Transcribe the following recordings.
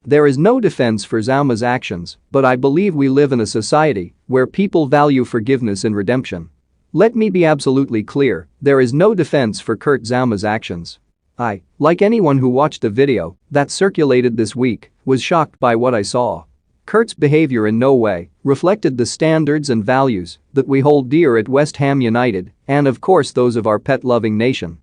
There is no defense for Zouma's actions, but I believe we live in a society where people value forgiveness and redemption. Let me be absolutely clear, there is no defense for Kurt Zouma's actions. I, like anyone who watched the video that circulated this week, was shocked by what I saw. Kurt's behavior in no way reflected the standards and values that we hold dear at West Ham United and of course those of our pet-loving nation.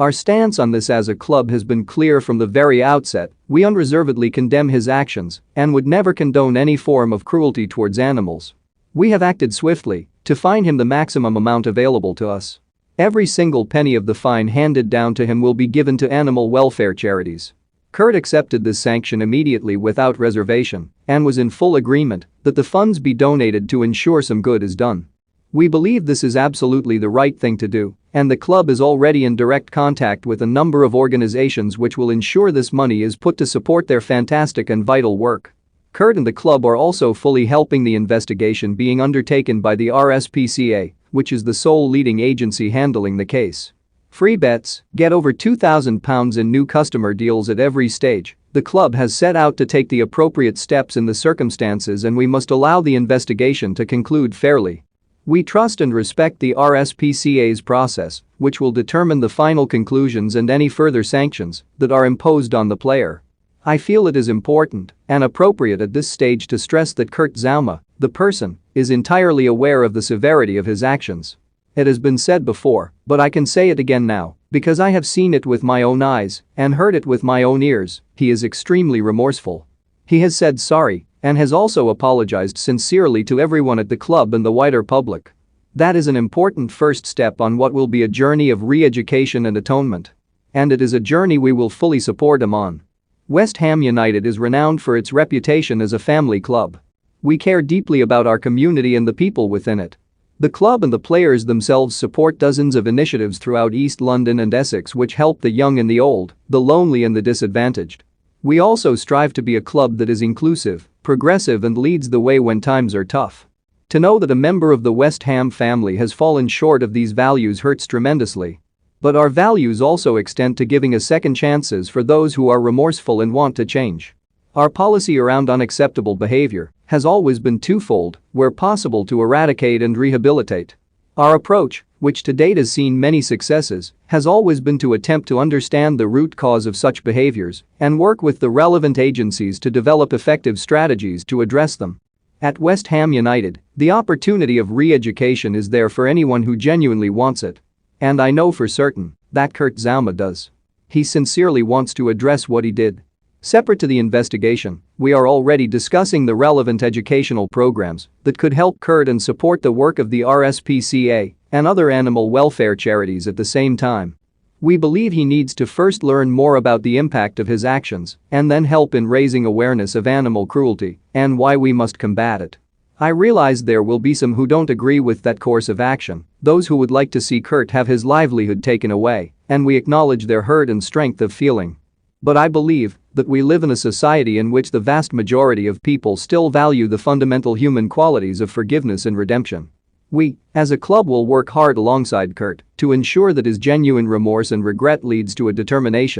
Our stance on this as a club has been clear from the very outset. We unreservedly condemn his actions and would never condone any form of cruelty towards animals. We have acted swiftly to fine him the maximum amount available to us. Every single penny of the fine handed down to him will be given to animal welfare charities. Kurt accepted this sanction immediately without reservation and was in full agreement that the funds be donated to ensure some good is done. We believe this is absolutely the right thing to do, and the club is already in direct contact with a number of organizations which will ensure this money is put to support their fantastic and vital work. Kurt and the club are also fully helping the investigation being undertaken by the RSPCA, which is the sole leading agency handling the case. Free bets, get over £2,000 in new customer deals at every stage. The club has set out to take the appropriate steps in the circumstances and we must allow the investigation to conclude fairly. We trust and respect the RSPCA's process, which will determine the final conclusions and any further sanctions that are imposed on the player. I feel it is important and appropriate at this stage to stress that Kurt Zouma, the person, is entirely aware of the severity of his actions. It has been said before, but I can say it again now, because I have seen it with my own eyes and heard it with my own ears. He is extremely remorseful. He has said sorry and has also apologized sincerely to everyone at the club and the wider public. That is an important first step on what will be a journey of re-education and atonement. And it is a journey we will fully support him on. West Ham United is renowned for its reputation as a family club. We care deeply about our community and the people within it. The club and the players themselves support dozens of initiatives throughout East London and Essex which help the young and the old, the lonely and the disadvantaged. We also strive to be a club that is inclusive, progressive and leads the way when times are tough. To know that a member of the West Ham family has fallen short of these values hurts tremendously. But our values also extend to giving a second chances for those who are remorseful and want to change. Our policy around unacceptable behavior has always been twofold, where possible to eradicate and rehabilitate. Our approach, which to date has seen many successes, has always been to attempt to understand the root cause of such behaviors and work with the relevant agencies to develop effective strategies to address them. At West Ham United, the opportunity of re-education is there for anyone who genuinely wants it. And I know for certain that Kurt Zouma does. He sincerely wants to address what he did. Separate to the investigation, we are already discussing the relevant educational programs that could help Kurt and support the work of the RSPCA and other animal welfare charities at the same time. We believe he needs to first learn more about the impact of his actions and then help in raising awareness of animal cruelty and why we must combat it. I realize there will be some who don't agree with that course of action, those who would like to see Kurt have his livelihood taken away, and we acknowledge their hurt and strength of feeling. But I believe that we live in a society in which the vast majority of people still value the fundamental human qualities of forgiveness and redemption. We, as a club, will work hard alongside Kurt to ensure that his genuine remorse and regret leads to a determination